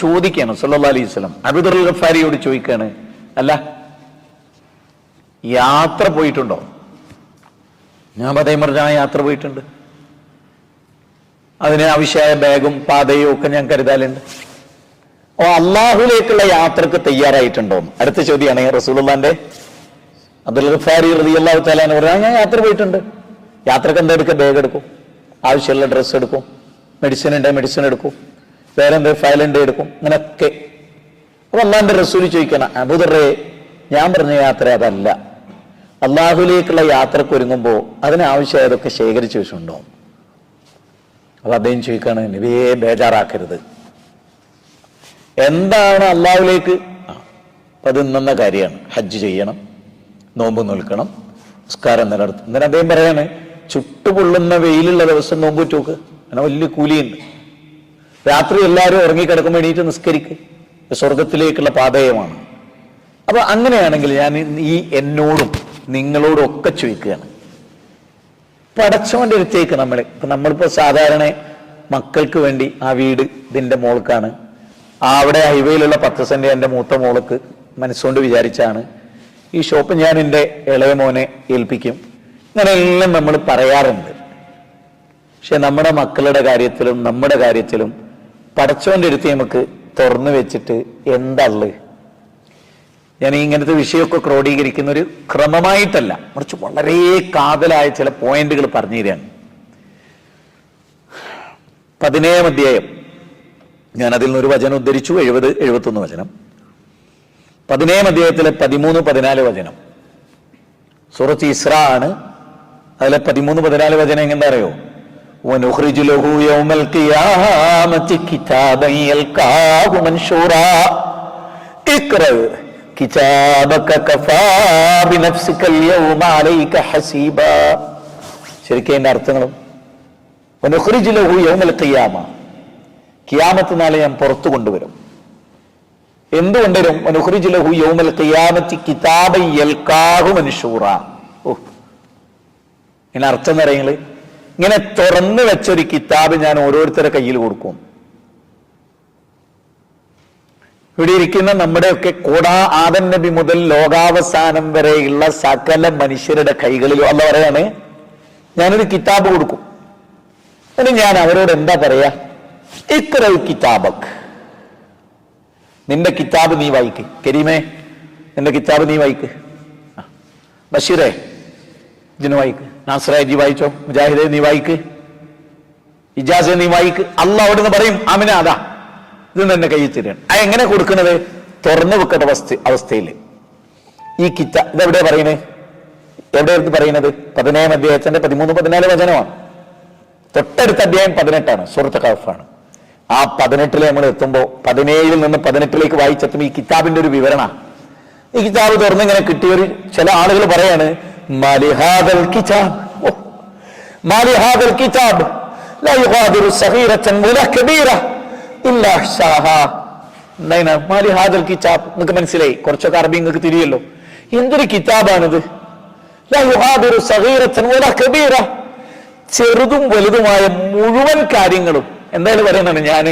ചോദിക്കാണ് സല്ലല്ലാഹു അലൈഹി വസല്ലം അബൂദർ ഗഫാരിയോട് ചോദിക്കാണ്, അല്ല യാത്ര പോയിട്ടുണ്ടോ? ഞാൻ പറഞ്ഞ യാത്ര പോയിട്ടുണ്ട്, അതിന് ആവശ്യമായ ബാഗും പാതയും ഒക്കെ ഞാൻ കരുതാലുണ്ട്. അള്ളാഹുലേക്കുള്ള യാത്രക്ക് തയ്യാറായിട്ടുണ്ടോ? അടുത്ത ചോദ്യമാണ് റസൂലുള്ളാന്റെ. അബ്ദുൽ ഗഫാരി റളിയല്ലാഹു തആല അൻഹു പറഞ്ഞു, ഞാൻ യാത്ര പോയിട്ടുണ്ട്. യാത്രക്ക് എന്താ എടുക്കുക? ബാഗ് എടുക്കും, ആവശ്യമുള്ള ഡ്രസ്സ് എടുക്കും, മെഡിസിൻ ഉണ്ടെങ്കിൽ മെഡിസിൻ എടുക്കും, വേറെ എന്ത് ഫയൽ ഉണ്ട് എടുക്കും, അങ്ങനെയൊക്കെ. അപ്പൊ അള്ളാന്റെ റസൂൽ ചോദിക്കണം, അബൂദറേ ഞാൻ പറഞ്ഞ യാത്ര അതല്ല, അള്ളാഹുലേക്കുള്ള യാത്രക്ക് ഒരുങ്ങുമ്പോൾ അതിനാവശ്യമായതൊക്കെ ശേഖരിച്ചു വെച്ചിട്ടുണ്ടോ? അപ്പൊ അദ്ദേഹം ചോദിക്കാണ്, നബിയെ ബേജാറാക്കരുത്, എന്താണ് അള്ളാഹുലേക്ക്? അത് ഇന്നെന്ന കാര്യമാണ്, ഹജ്ജ് ചെയ്യണം, നോമ്പ് നിൽക്കണം, നിസ്കാരം നിലനിർത്തും. എന്നിട്ട് അദ്ദേഹം പറയാണ്, ചുട്ടുപൊള്ളുന്ന വെയിലുള്ള ദിവസം നോമ്പ് നോക്ക്, അങ്ങനെ വലിയ കൂലിയുണ്ട്. രാത്രി എല്ലാവരും ഉറങ്ങിക്കിടക്കുമ്പോൾ എണീറ്റ് നിസ്കരിക്ക്, സ്വർഗത്തിലേക്കുള്ള പാതയമാണ്. അപ്പൊ അങ്ങനെയാണെങ്കിൽ ഞാൻ ഈ എന്നോടും നിങ്ങളോടും ഒക്കെ ചോദിക്കുകയാണ്, പടച്ചവന്റെ അടുത്തേക്ക് നമ്മളിപ്പോ സാധാരണ മക്കൾക്ക് വേണ്ടി ആ വീട് ഇതിന്റെ മോൾക്കാണ്, അവിടെ ഹൈവേയിലുള്ള 10 സെന്റ് എൻ്റെ മൂത്ത മോൾക്ക് മനസ്സുകൊണ്ട് വിചാരിച്ചാണ്, ഈ ഷോപ്പ് ഞാൻ എൻ്റെ ഇളയ മോനെ ഏൽപ്പിക്കും, ഇങ്ങനെയെല്ലാം നമ്മൾ പറയാറുണ്ട്. പക്ഷെ നമ്മുടെ മക്കളുടെ കാര്യത്തിലും നമ്മുടെ കാര്യത്തിലും പടച്ചവന്റെ അടുത്ത് നമുക്ക് തുറന്നു വെച്ചിട്ട് എന്തള്ളു? ഞാൻ ഇങ്ങനത്തെ വിഷയമൊക്കെ ക്രോഡീകരിക്കുന്ന ഒരു ക്രമമായിട്ടല്ല, മറിച്ച് വളരെ കാതലായ ചില പോയിന്റുകൾ പറഞ്ഞു തരാണ്. 17 അധ്യായം, ഞാൻ അതിൽ നിന്നൊരു വചനം ഉദ്ധരിച്ചു, 70-71 വചനം. 17 അധ്യായത്തിലെ 13-14 വചനം സൂറത്ത് ഇസ്രാ ആണ്. അതിലെ 13-14 വചനം എങ്ങനെ അറിയോ? وَنُخْرِجُ لَهُ يَوْمَ الْقِيَامَةِ كِتَابًا يَلْقَاهُ مَنْشُورًا اقْرَأْ كِتَابَكَ كَفَى بِنَفْسِكَ الْيَوْمَ عَلَيْكَ حَسِيبًا. ശരിക്കും അതിന്റെ അർത്ഥങ്ങളും, وَنُخْرِجُ لَهُ يَوْمَ الْقِيَامَةِ, ഖിയാമത്ത് നാളെ ഞാൻ പുറത്തു കൊണ്ടുവരും. എന്തുകൊണ്ടുവരും? വനുഖ്രിജു ലഹു യൗമൽ ഖിയാമത്തി കിതാബൻ യൽഖാഹു മൻശൂറാ. ഇതിന് അർത്ഥം എന്ന് പറയുന്നത്, ഇങ്ങനെ തുറന്നു വെച്ചൊരു കിതാബ് ഞാൻ ഓരോരുത്തരുടെ കയ്യിൽ കൊടുക്കും. ഇവിടെ ഇരിക്കുന്ന നമ്മുടെയൊക്കെ ആദം നബി മുതൽ ലോകാവസാനം വരെയുള്ള സകല മനുഷ്യരുടെ കൈകളിലും അല്ലാഹു പറയാണ്, ഞാനൊരു കിതാബ് കൊടുക്കും. എന്നിട്ട് ഞാൻ അവരോട് എന്താ പറയാ? ഇഖ്റഉ കിതാബക്, നിന്റെ കിതാബ് നീ വായിക്ക്. കരീമേ, നിന്റെ കിതാബ് നീ വായിക്ക്. ബഷീറേ ഇതിന് വായിക്ക്. നാസറേ ജി വായിച്ചോ. മുജാഹിദേ നീ വായിക്ക്. ഇജാസെ നീ വായിക്ക്. അള്ളാഹ് അവിടുന്ന് പറയും, ആമിന അതാ ഇത് നിന്റെ കയ്യിൽ തരാണ്. അത് എങ്ങനെ കൊടുക്കുന്നത്? തുറന്നു വെക്കേണ്ട അവസ്ഥയിൽ ഈ കിതാബ് ഇതെവിടെ പറയുന്നത്? എവിടെ പറയുന്നത്? 17 അധ്യായത്തിന്റെ 13-14 വചനമാണ്. തൊട്ടടുത്ത അധ്യായം 18 സൂറത്ത് കഹ്ഫാണ്. ആ 18 നമ്മൾ എത്തുമ്പോൾ 17 നിന്ന് 18 വായിച്ചെത്തുമ്പോൾ ഈ കിതാബിന്റെ ഒരു വിവരണ. ഈ കിതാബ് തുറന്ന് ഇങ്ങനെ കിട്ടിയൊരു ചില ആളുകൾ പറയാണ്, മാലിഹാദൽ കിതാബ്, മാലിഹാദൽ കിതാബ് ലാ യുഗാദിറു സഗീറതൻ വലാ കബീറ ഇല്ലാ അഹ്സാഹാ. എന്താണ് മാലിഹാദൽ കിതാബ്? നിങ്ങൾക്ക് മനസ്സിലായി? കുറച്ചൊക്കെ അറബി നിങ്ങൾക്ക് തിരിയല്ലോ. എന്തൊരു കിതാബാണിത്? ലാ യുഗാദിറു സഗീറതൻ വലാ കബീറ, ചെറുതും വലുതുമായ മുഴുവൻ കാര്യങ്ങളും. എന്തായാലും പറയുന്നതാണ്, ഞാൻ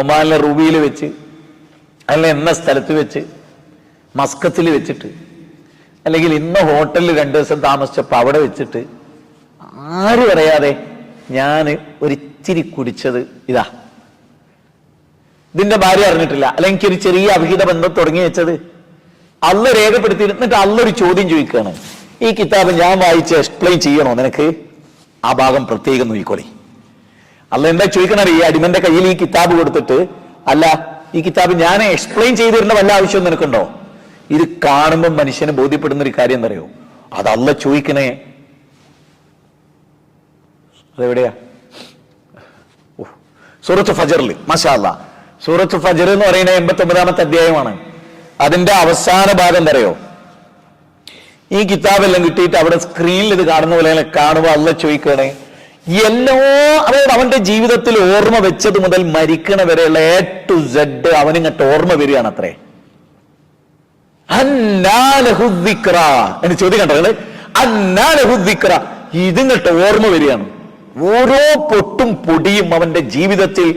ഒമാനിലെ റുബിയിൽ വെച്ച്, അല്ല എന്ന സ്ഥലത്ത് വെച്ച്, മസ്കത്തിൽ വെച്ചിട്ട്, അല്ലെങ്കിൽ ഇന്ന ഹോട്ടലിൽ 2 ദിവസം താമസിച്ചപ്പോൾ അവിടെ വെച്ചിട്ട് ആരും അറിയാതെ ഞാൻ ഒരിച്ചിരി കുടിച്ചത് ഇതാ. ഇതിന്റെ ഭാര്യ അറിഞ്ഞിട്ടില്ല, അല്ലെങ്കിൽ എനിക്കൊരു ചെറിയ അവിഹിത ബന്ധം തുടങ്ങി വെച്ചത് അള്ള രേഖപ്പെടുത്തിയിരുന്നിട്ട് അള്ളൊരു ചോദ്യം ചോദിക്കുകയാണ്, ഈ കിതാബ് ഞാൻ വായിച്ച് എക്സ്പ്ലെയിൻ ചെയ്യണോ നിനക്ക്? ആ ഭാഗം പ്രത്യേകം നോക്കിക്കോളി. അല്ല എന്താ ചോദിക്കണ? ഈ അടിമന്റെ കയ്യിൽ ഈ കിതാബ് കൊടുത്തിട്ട്, അല്ല ഈ കിതാബ് ഞാൻ എക്സ്പ്ലെയിൻ ചെയ്തിരുന്ന വല്ല ആവശ്യം നിനക്കുണ്ടോ? ഇത് കാണുമ്പോൾ മനുഷ്യന് ബോധ്യപ്പെടുന്ന ഒരു കാര്യം എന്തറിയോ? അത് അല്ല ചോദിക്കണേ. അതെവിടെയാ? സൂറത്ത് ഫജറിൽ, മാഷാ അല്ലാ, സൂറത്ത് ഫജർ എന്ന് പറയുന്ന 89-ാമത്തെ അധ്യായമാണ്. അതിന്റെ അവസാന ഭാഗം എന്തറിയോ? ഈ കിതാബെല്ലാം കിട്ടിയിട്ട് അവിടെ സ്ക്രീനിൽ ഇത് കാണുന്ന പോലെ കാണുമ്പോൾ അല്ല ചോദിക്കണേ, അതായത് അവന്റെ ജീവിതത്തിൽ ഓർമ്മ വെച്ചത് മുതൽ മരിക്കണ വരെയുള്ള A to Z അവനിങ്ങോട്ട് ഓർമ്മ വരികയാണ് അത്രേ. എന്ന് ചോദ്യം കണ്ടത്, ഇതിങ്ങോട്ട് ഓർമ്മ വരികയാണ്. ഓരോ പൊട്ടും പൊടിയും അവന്റെ ജീവിതത്തിൽ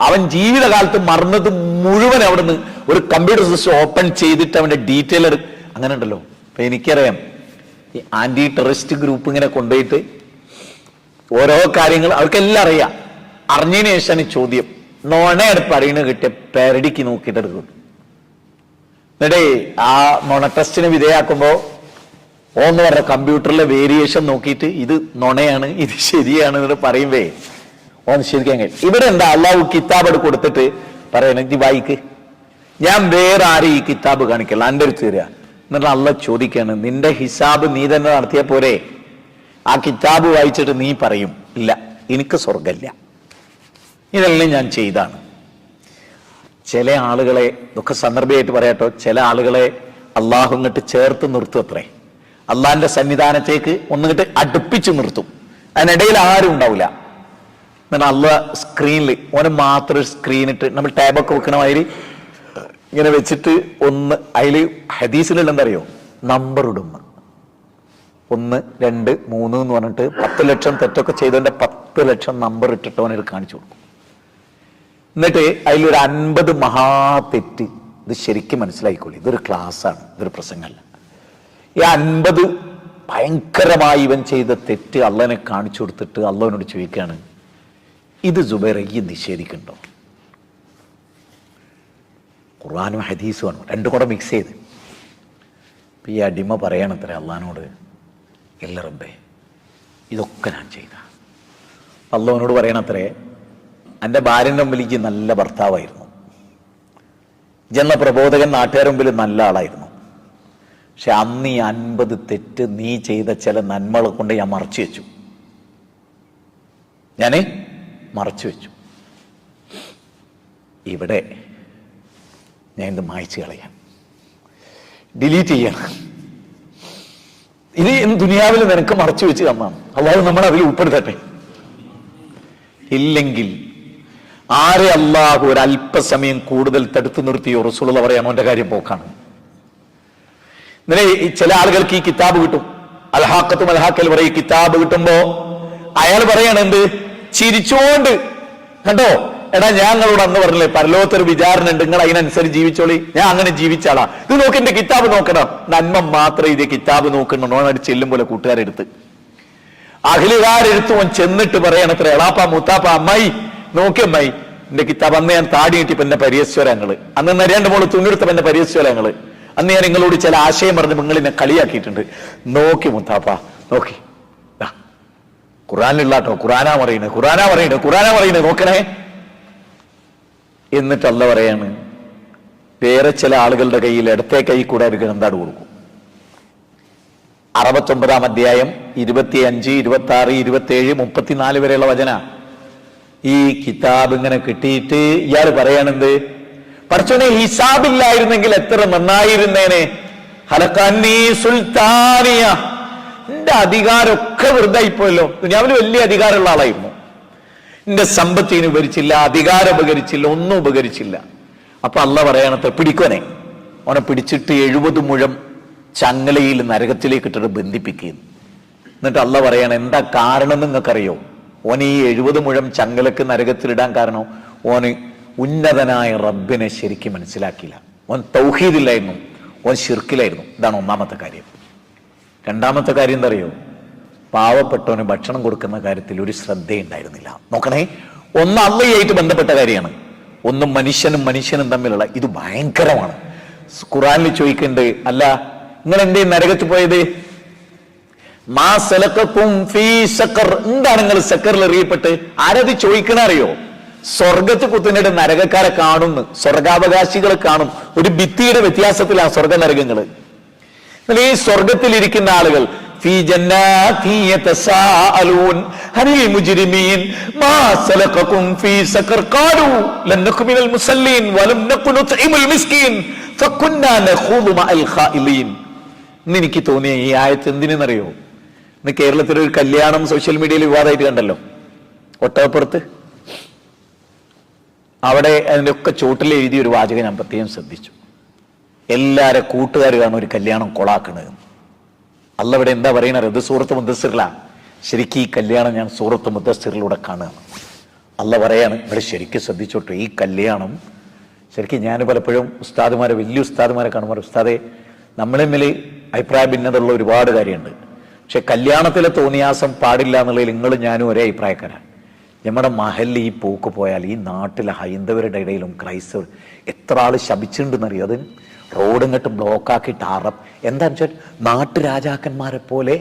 അവൻ ജീവിതകാലത്ത് മറന്നത് മുഴുവൻ അവിടുന്ന് ഒരു കമ്പ്യൂട്ടർ സിസ്റ്റം ഓപ്പൺ ചെയ്തിട്ട് അവന്റെ ഡീറ്റെയിൽ അങ്ങനെ ഉണ്ടല്ലോ. അപ്പൊ എനിക്കറിയാം ഈ ആന്റി ടെററിസ്റ്റ് ഗ്രൂപ്പ് ഇങ്ങനെ കൊണ്ടുപോയിട്ട് ഓരോ കാര്യങ്ങൾ അവർക്കെല്ലാം അറിയാം. അറിഞ്ഞതിന് ശേഷമാണ് ചോദ്യം. നോണയാണ് പറയുന്നത് കിട്ടിയ പേരടിക്ക് നോക്കിയിട്ട് എടുക്കും. എന്നിട്ടേ ആ നോണ ടെസ്റ്റിന് വിധേയാക്കുമ്പോ ഓന്ന് പറഞ്ഞ കമ്പ്യൂട്ടറിലെ വേരിയേഷൻ നോക്കിയിട്ട് ഇത് നുണയാണ്, ഇത് ശരിയാണ് എന്ന് പറയുമ്പേ ഓന്ന് ശരിക്കും കഴിയും. ഇവിടെ എന്താ അള്ളാഹു കിതാബ് കൊടുത്തിട്ട് പറയണ ഇത് വായിക്ക്, ഞാൻ വേറെ ആരും ഈ കിതാബ് കാണിക്കല്ല, എൻ്റെ അടുത്ത് തരിക. എന്നിട്ട് അള്ളാഹ് ചോദിക്കാണ്, നിന്റെ ഹിസാബ് നീ തന്നെ നടത്തിയ പോരെ? ആ കിതാബ് വായിച്ചിട്ട് നീ പറയും ഇല്ല എനിക്ക് സ്വർഗമില്ല, ഇതെല്ലാം ഞാൻ ചെയ്താണ്. ചില ആളുകളെ ഇതൊക്കെ സന്ദർഭമായിട്ട് പറയാട്ടോ, ചില ആളുകളെ അള്ളാഹു ഇങ്ങോട്ട് ചേർത്ത് നിർത്തും. അത്രേ അള്ളാഹിന്റെ സന്നിധാനത്തേക്ക് ഒന്നിങ്ങോട്ട് അടുപ്പിച്ച് നിർത്തും. അതിനിടയിൽ ആരും ഉണ്ടാവില്ല. എന്നാൽ അള്ളാഹ് സ്ക്രീനിൽ ഓന് മാത്രം സ്ക്രീനിട്ട് നമ്മൾ ടാബൊക്കെ വെക്കണ മാതിരി ഇങ്ങനെ വെച്ചിട്ട് ഒന്ന് അതിൽ ഹദീസിലുള്ള എന്താ അറിയോ, നമ്പർ ഇടും. 1, 2, 3 എന്ന് പറഞ്ഞിട്ട് 10 ലക്ഷം തെറ്റൊക്കെ ചെയ്തതിന്റെ 10 ലക്ഷം നമ്പർ ഇട്ടിട്ട് അവനത് കാണിച്ചു കൊടുക്കും. എന്നിട്ട് അതിലൊരു 50 മഹാ തെറ്റ്. ഇത് ശരിക്കും മനസ്സിലായിക്കോളി, ഇതൊരു ക്ലാസ്സാണ്, ഇതൊരു പ്രസംഗമല്ല. ഈ 50 ഭയങ്കരമായി ഇവൻ ചെയ്ത തെറ്റ് അള്ളാഹിനെ കാണിച്ചു കൊടുത്തിട്ട് അള്ളാഹിനോട് ചോദിക്കുകയാണ്, ഇത് സുബൈർ ഈ നിഷേധിക്കണ്ടോ? ഖുർആനും ഹദീസുമാണ് രണ്ടും കൂടെ മിക്സ് ചെയ്ത്. ഈ അടിമ പറയണത്ര അള്ളാഹിനോട്, ഇല്ല റബ്ബേ ഇതൊക്കെ ഞാൻ ചെയ്ത. അള്ളാഹിനോട് പറയണത്രേ, എൻ്റെ ഭാര്യൻ്റെ മുമ്പിലേക്ക് നല്ല ഭർത്താവായിരുന്നു, ജന്ന പ്രബോധകൻ നാട്ടുകാരുടെ മുമ്പിൽ നല്ല ആളായിരുന്നു. പക്ഷെ അന്ന് ഈ 50 തെറ്റ് നീ ചെയ്ത ചില നന്മകളെ കൊണ്ട് ഞാൻ മറച്ചു വെച്ചു, ഞാന് മറച്ചു വെച്ചു. ഇവിടെ ഞാൻ ഇത് മായ്ച്ചു കളയാം, ഡിലീറ്റ് ചെയ്യണം. ഇത് ദുനിയാവിൽ നിനക്ക് മറച്ചു വെച്ച് തന്നാണ്. അല്ലാതെ നമ്മൾ അതിൽ ഉൾപ്പെടുത്തട്ടെ. ഇല്ലെങ്കിൽ ആരെ അല്ലാഹു ഒരു അല്പസമയം കൂടുതൽ തടുത്തു നിർത്തിയോ റസൂലുള്ള പറയാൻ അവന്റെ കാര്യം പോക്കാണ്. ഇന്നലെ ചില ആളുകൾക്ക് ഈ കിതാബ് കിട്ടും, അൽഹാഖത്തും അൽഹാക്കൽ പറയും. കിതാബ് കിട്ടുമ്പോ അയാൾ പറയാണ് എന്ത്, ചിരിച്ചോണ്ട്, കണ്ടോ എടാ ഞങ്ങളോട് അന്ന് പറഞ്ഞില്ലേ പരലോകത്തൊരു വിചാരണ ഉണ്ട്, നിങ്ങൾ അതിനനുസരിച്ച് ജീവിച്ചോളി, ഞാൻ അങ്ങനെ ജീവിച്ചാളാ. ഇത് നോക്കി എന്റെ കിതാബ് നോക്കണം, നന്മ മാത്രം ഇത് കിതാബ് നോക്കണം. നോണടി ചെല്ലും പോലെ കൂട്ടുകാരെടുത്ത് അഖിലുകാരെടുത്ത് ഓൻ ചെന്നിട്ട് പറയണത്ര, എളാപ്പ മുത്താപ്പ അമ്മായി നോക്കി അമ്മായി എന്റെ കിതാബ്, അന്ന് ഞാൻ താടി കിട്ടിയപ്പോ എന്റെ പരിയസ്വരങ്ങള്, അന്ന് നരേണ്ട മോള് തുണിയെടുത്തപ്പോ എന്റെ പരിയസ്വരങ്ങള്, അന്ന് ഞാൻ നിങ്ങളോട് ചില ആശയം പറഞ്ഞ് നിങ്ങൾ എന്നെ കളിയാക്കിയിട്ടുണ്ട്, നോക്കി മുത്താപ്പ നോക്കി. ഖുറാനില്ലാട്ടോ, ഖുറാനാ പറയുന്നത് നോക്കണേ. എന്നിട്ട് അല്ല പറയാണ്, വേറെ ചില ആളുകളുടെ കയ്യിൽ ഇടത്തെ കൈ കൂടെ അവർക്ക് എന്താട് കൊടുക്കും. 69-ാം അധ്യായം 25, 26, 27, 34 വരെയുള്ള വചന. ഈ കിതാബ് ഇങ്ങനെ കിട്ടിയിട്ട് ഇയാൾ പറയാണെന്ത്, പഠിച്ചോനെ ഹിസാബില്ലായിരുന്നെങ്കിൽ എത്ര നന്നായിരുന്നേനെ, ഹലക്കാനി സുൽത്താനിയ, എന്റെ അധികാരമൊക്കെ വെറുതെ ആയിപ്പോയല്ലോ. ദുനിയാവിൽ വലിയ അധികാരമുള്ള ആളായിരുന്നു, എന്റെ സമ്പത്തിന് ഉപകരിച്ചില്ല, അധികാരം ഉപകരിച്ചില്ല, ഒന്നും ഉപകരിച്ചില്ല. അപ്പൊ അല്ല പറയണത്ര പിടിക്കോനെ, ഓനെ പിടിച്ചിട്ട് 70 മുഴം ചങ്ങലയിൽ നരകത്തിലേക്ക് ഇട്ടിട്ട് ബന്ധിപ്പിക്കുന്നു. എന്നിട്ട് അല്ല പറയണ എന്താ കാരണം നിങ്ങൾക്കറിയോ? ഓന് ഈ 70 മുഴം ചങ്ങലക്ക് നരകത്തിലിടാൻ കാരണം ഓന് ഉന്നതനായ റബ്ബിനെ ശരിക്കും മനസ്സിലാക്കിയില്ല. ഓൻ തൗഹീദില്ലായിരുന്നു, ഓൻ ശിർക്കിലായിരുന്നു. ഇതാണ് ഒന്നാമത്തെ കാര്യം. രണ്ടാമത്തെ കാര്യം എന്താ അറിയോ? പാവപ്പെട്ടവന് ഭക്ഷണം കൊടുക്കുന്ന കാര്യത്തിൽ ഒരു ശ്രദ്ധയുണ്ടായിരുന്നില്ല. നോക്കണേ, ഒന്ന് അള്ളയുമായിട്ട് ബന്ധപ്പെട്ട കാര്യമാണ്, ഒന്ന് മനുഷ്യനും തമ്മിലുള്ള. ഇത് ഭയങ്കരമാണ്. ഖുർആനിൽ ചോദിക്കണ്ട്, അല്ല നിങ്ങൾ എന്തേ നരകത്ത് പോയത്? മാ സലക്കക്കും ഫീ സഖർ, എന്താണ് നിങ്ങൾ സക്കറിൽ എറിയപ്പെട്ട്? ആരത് ചോദിക്കണ അറിയോ? സ്വർഗത്ത് കുത്തുന്നിട്ട് നരകക്കാരെ കാണുന്നു, സ്വർഗാവകാശികളെ കാണും. ഒരു ഭിത്തിയുടെ വ്യത്യാസത്തിലാണ് സ്വർഗ നരകങ്ങള്. ഈ സ്വർഗത്തിലിരിക്കുന്ന ആളുകൾ ഫീ ജന്നാതി യതസാഅലൂൻ അനിൽ മുജ്രിമീൻ മാ സലകകും ഫീ സഖർ ഖാലൂ ലൻ നകു മിനൽ മുസല്ലീൻ വലം നകു നുത്ഇമുൽ മിസ്കീൻ ഫകുന്നാ നഖൂദു മഅൽ ഖായിലീൻ. ഇന്ന് എനിക്ക് തോന്നിയ ഈ ആയത്ത് എന്തിനെന്നറിയോ? ഇന്ന് കേരളത്തിൽ ഒരു കല്യാണം സോഷ്യൽ മീഡിയയിൽ വിവാദമായിട്ട് കണ്ടല്ലോ, ഒട്ടകപ്പുറത്ത്. അവിടെ അതിൻ്റെ ഒക്കെ ചോട്ടിൽ എഴുതിയ ഒരു വാചകം ഞാൻ പ്രത്യേകം ശ്രദ്ധിച്ചു. എല്ലാരെ കൂട്ടുകാർ കാണും ഒരു കല്യാണം കൊളാക്കണത്. അല്ല ഇവിടെ എന്താ പറയണത്? ഇത് സൂറത്ത് മുദ്ദസ്സിറിലാണ്. ശരിക്കും ഈ കല്യാണം ഞാൻ സൂറത്ത് മുദ്ദസ്സിറിലൂടെ കാണുകയാണ്. അല്ല പറയാണ്, ഇവിടെ ശരിക്കും ശ്രദ്ധിച്ചോട്ടെ, ഈ കല്യാണം ശരിക്കും ഞാൻ പലപ്പോഴും ഉസ്താദുമാരെ, വലിയ ഉസ്താദുമാരെ കാണുമ്പോൾ ഉസ്താദെ നമ്മൾ തമ്മിൽ അഭിപ്രായ ഭിന്നതയുള്ള ഒരുപാട് കാര്യമുണ്ട്, പക്ഷെ കല്യാണത്തിലെ തോന്നിയാസം പാടില്ല എന്നുള്ളതിൽ നിങ്ങളും ഞാനും ഒരേ അഭിപ്രായക്കാരാണ്. നമ്മുടെ മഹലിൽ ഈ പോക്ക് പോയാൽ ഈ നാട്ടിലെ ഹൈന്ദവരുടെ ഇടയിലും ക്രൈസ്തവർ എത്ര ആൾ ശപിച്ചിട്ടുണ്ടെന്നറിയോ? അത് റോഡ് ഇങ്ങോട്ട് ബ്ലോക്കാക്കിയിട്ട് എന്താണെന്ന് വെച്ചാൽ നാട്ടുരാജാക്കന്മാരെ പോലെ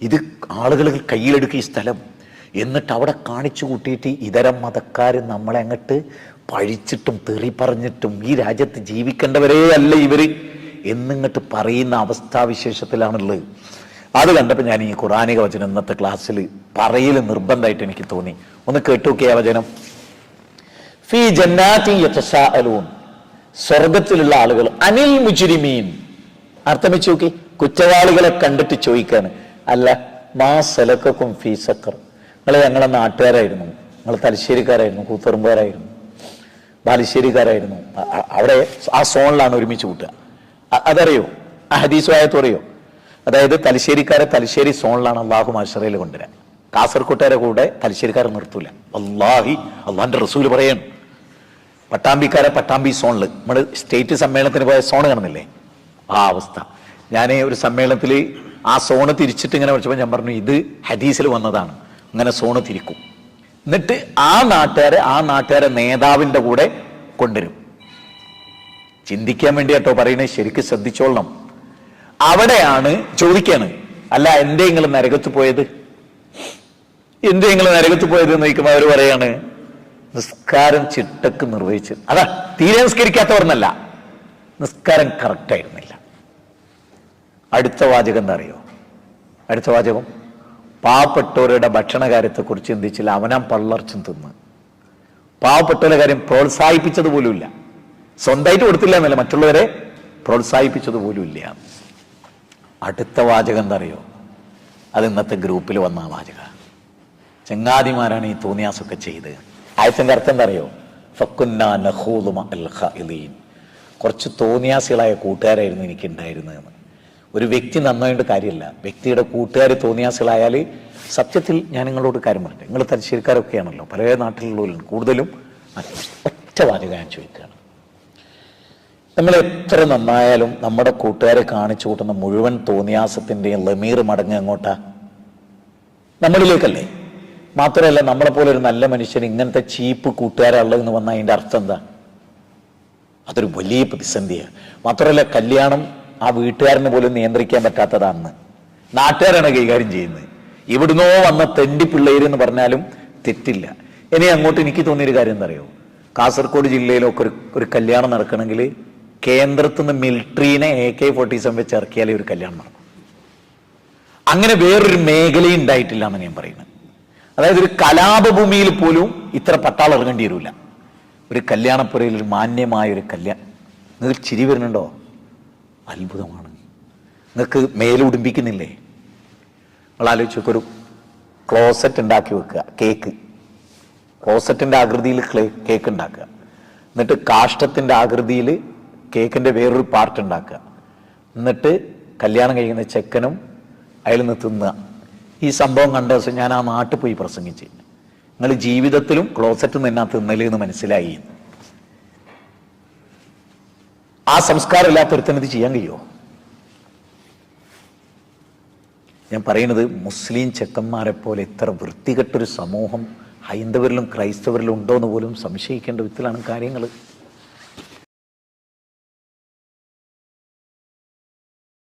ഇത് ആളുകൾ കയ്യിലെടുക്കുക ഈ സ്ഥലം, എന്നിട്ട് അവിടെ കാണിച്ചു കൂട്ടിയിട്ട് ഇതര മതക്കാർ നമ്മളെ അങ്ങോട്ട് പഴിച്ചിട്ടും തെറി പറഞ്ഞിട്ടും ഈ രാജ്യത്ത് ജീവിക്കേണ്ടവരേ അല്ല ഇവർ എന്നിങ്ങോട്ട് പറയുന്ന അവസ്ഥാവിശേഷത്തിലാണുള്ളത്. അത് കണ്ടപ്പോൾ ഞാൻ ഈ ഖുറാനിക വചനം ഇന്നത്തെ ക്ലാസ്സിൽ പറയൽ നിർബന്ധമായിട്ട് എനിക്ക് തോന്നി. ഒന്ന് കേട്ടുനോക്കിയ വചനം, ഫീ ജന്നാത്തി യതസാഅലൂൻ, സ്വർഗത്തിലുള്ള ആളുകൾ, അനിൽ മുജ്രിമീൻ, അർത്ഥം വെച്ച് നോക്കി, കുറ്റവാളികളെ കണ്ടിട്ട് ചോദിക്കാണ്, അല്ല മാ സലക്കക്കും ഫീ സഖർ, നിങ്ങൾ ഞങ്ങളെ നാട്ടുകാരായിരുന്നു, നിങ്ങൾ തലശ്ശേരിക്കാരായിരുന്നു, കൂത്തുപറമ്പുകാരായിരുന്നു, ബാലുശ്ശേരിക്കാരായിരുന്നു, അവിടെ ആ സോണിലാണ് ഒരുമിച്ച് കൂട്ടുക. അതറിയോ? ആ ഹദീസ് ആയത്ത് അറിയോ? അതായത് തലശ്ശേരിക്കാരെ തലശ്ശേരി സോണിലാണ് അള്ളാഹു മഹ്ശറയിൽ കൊണ്ടുവരാൻ. കാസർകോട്ടുകാരെ കൂടെ തലശ്ശേരിക്കാരെ നിർത്തൂല. അള്ളാഹിന്റെ റസൂല് പറയാണ്, പട്ടാമ്പിക്കാരെ പട്ടാമ്പി സോണിൽ, നമ്മൾ സ്റ്റേറ്റ് സമ്മേളനത്തിന് പോയ സോണ് കാണുന്നില്ലേ, ആ അവസ്ഥ. ഞാൻ ഒരു സമ്മേളനത്തിൽ ആ സോണ് തിരിച്ചിട്ട് ഇങ്ങനെ വിളിച്ചപ്പോൾ ഞാൻ പറഞ്ഞു, ഇത് ഹദീസിൽ വന്നതാണ്, ഇങ്ങനെ സോണ് തിരിക്കും, എന്നിട്ട് ആ നാട്ടുകാരെ നേതാവിന്റെ കൂടെ കൊണ്ടുവരും. ചിന്തിക്കാൻ വേണ്ടി കേട്ടോ പറയുന്നത്, ശരിക്കും ശ്രദ്ധിച്ചോളണം. അവിടെയാണ് ചോദിക്കാണ്, അല്ല എന്തേ നിങ്ങൾ നരകത്ത് പോയത്, എന്തേ നിങ്ങൾ നരകത്ത് പോയത് എന്ന് ചോദിക്കുമ്പോൾ അവർ പറയാണ്, നിസ്കാരം ചിട്ടക്ക് നിർവഹിച്ച്. അതാ തീരെ നിസ്കരിക്കാത്തവർന്നല്ല, നിസ്കാരം കറക്റ്റ് ആയിരുന്നില്ല. അടുത്ത വാചകം എന്താ അറിയോ? അടുത്ത വാചകം, പാവപ്പെട്ടവരുടെ ഭക്ഷണകാര്യത്തെക്കുറിച്ച് ചിന്തിച്ചില്ല, അവനാൻ പള്ളർച്ചും തിന്ന്. പാവപ്പെട്ടവരുടെ കാര്യം പ്രോത്സാഹിപ്പിച്ചത് പോലുമില്ല, സ്വന്തമായിട്ട് കൊടുത്തില്ല എന്നല്ല, മറ്റുള്ളവരെ പ്രോത്സാഹിപ്പിച്ചത് പോലും ഇല്ല. അടുത്ത വാചകം എന്താ അറിയോ? അത് ഇന്നത്തെ ഗ്രൂപ്പിൽ വന്ന ആ വാചക. ചങ്ങാതിമാരാണ് ഈ തോന്നിയാസൊക്കെ ചെയ്ത്. ആയത്തിന്റെ അർത്ഥം എന്താ അറിയോ? ഫക്കുന്നാ നഖൂദു മഅൽ ഖായിലീൻ, കുറച്ച് തോന്നിയാസികളായ കൂട്ടുകാരായിരുന്നു എനിക്കുണ്ടായിരുന്നതെന്ന്. ഒരു വ്യക്തി നന്നായിട്ട് കാര്യമില്ല, വ്യക്തിയുടെ കൂട്ടുകാർ തോന്നിയാസികളായാൽ, സത്യത്തിൽ ഞാൻ നിങ്ങളോട് കാര്യം പറയട്ടെ, നിങ്ങൾ തലശ്ശേരിക്കാരൊക്കെയാണല്ലോ, പല നാട്ടിലുള്ളവരും കൂടുതലും ഒറ്റ വാചകം ഞാൻ ചോദിക്കുകയാണ്, നമ്മൾ എത്ര നന്നായാലും നമ്മുടെ കൂട്ടുകാരെ കാണിച്ചു കൂട്ടുന്ന മുഴുവൻ തോന്നിയാസത്തിൻ്റെയും ലമീർ മടങ്ങ് എങ്ങോട്ടാ? നമ്മളിലേക്കല്ലേ? മാത്രമല്ല നമ്മളെപ്പോലെ ഒരു നല്ല മനുഷ്യൻ ഇങ്ങനത്തെ ചീപ്പ് കൂട്ടുകാരുള്ളതെന്ന് വന്നാൽ അതിൻ്റെ അർത്ഥം എന്താ? അതൊരു വലിയ പ്രതിസന്ധിയാണ്. മാത്രമല്ല കല്യാണം ആ വീട്ടുകാരന് പോലും നിയന്ത്രിക്കാൻ പറ്റാത്തതാണെന്ന് നാട്ടുകാരാണ് കൈകാര്യം ചെയ്യുന്നത്. ഇവിടുന്നോ വന്ന തെണ്ടി പിള്ളേരെന്ന് പറഞ്ഞാലും തെറ്റില്ല. ഇനി അങ്ങോട്ട് എനിക്ക് തോന്നിയൊരു കാര്യം എന്താ അറിയോ? കാസർഗോഡ് ജില്ലയിലൊക്കെ ഒരു കല്യാണം നടക്കണമെങ്കിൽ കേന്ദ്രത്തിൽ നിന്ന് മിലിറ്ററീനെ AK-47 വെച്ച് ഇറക്കിയാലേ ഒരു കല്യാണം നടക്കും. അങ്ങനെ വേറൊരു മേഖലയും ഉണ്ടായിട്ടില്ല എന്ന് ഞാൻ പറയുന്നത്. അതായത് ഒരു കലാപഭൂമിയിൽ പോലും ഇത്ര പട്ടാളം ഇറങ്ങേണ്ടി വരില്ല. ഒരു കല്യാണപ്പുരയിൽ ഒരു മാന്യമായ ഒരു കല്യാണം. നിങ്ങൾക്ക് ചിരി വരുന്നുണ്ടോ? അത്ഭുതമാണ്. നിങ്ങൾക്ക് മേലുടുമ്പിക്കുന്നില്ലേ? നിങ്ങൾ ആലോചിച്ച് നോക്ക്, ഒരു ക്ലോസറ്റ് ഉണ്ടാക്കി വെക്കുക, കേക്ക് ക്ലോസറ്റിന്റെ ആകൃതിയിൽ കേക്ക് ഉണ്ടാക്കുക, എന്നിട്ട് കാഷ്ടത്തിന്റെ ആകൃതിയിൽ കേക്കിന്റെ വേറൊരു പാർട്ട് ഉണ്ടാക്കുക, എന്നിട്ട് കല്യാണം കഴിക്കുന്ന ചെക്കനും അയാൾ നിന്ന് തിന്നുക. ഈ സംഭവം കണ്ട ദിവസം ഞാൻ ആ നാട്ടിൽ പോയി പ്രസംഗിച്ച്, നിങ്ങൾ ജീവിതത്തിലും ക്ലോസറ്റ് നിന്നാ തിന്നലെന്ന് മനസ്സിലായി. ആ സംസ്കാരം ഇല്ലാത്തൊരുത്തന് ഇത് ചെയ്യാൻ കഴിയുമോ? ഞാൻ പറയുന്നത്, മുസ്ലിം ചെക്കന്മാരെ പോലെ ഇത്ര വൃത്തികെട്ടൊരു സമൂഹം ഹൈന്ദവരിലും ക്രൈസ്തവരിലും ഉണ്ടോ എന്ന് പോലും സംശയിക്കേണ്ട വിധത്തിലാണ് കാര്യങ്ങൾ.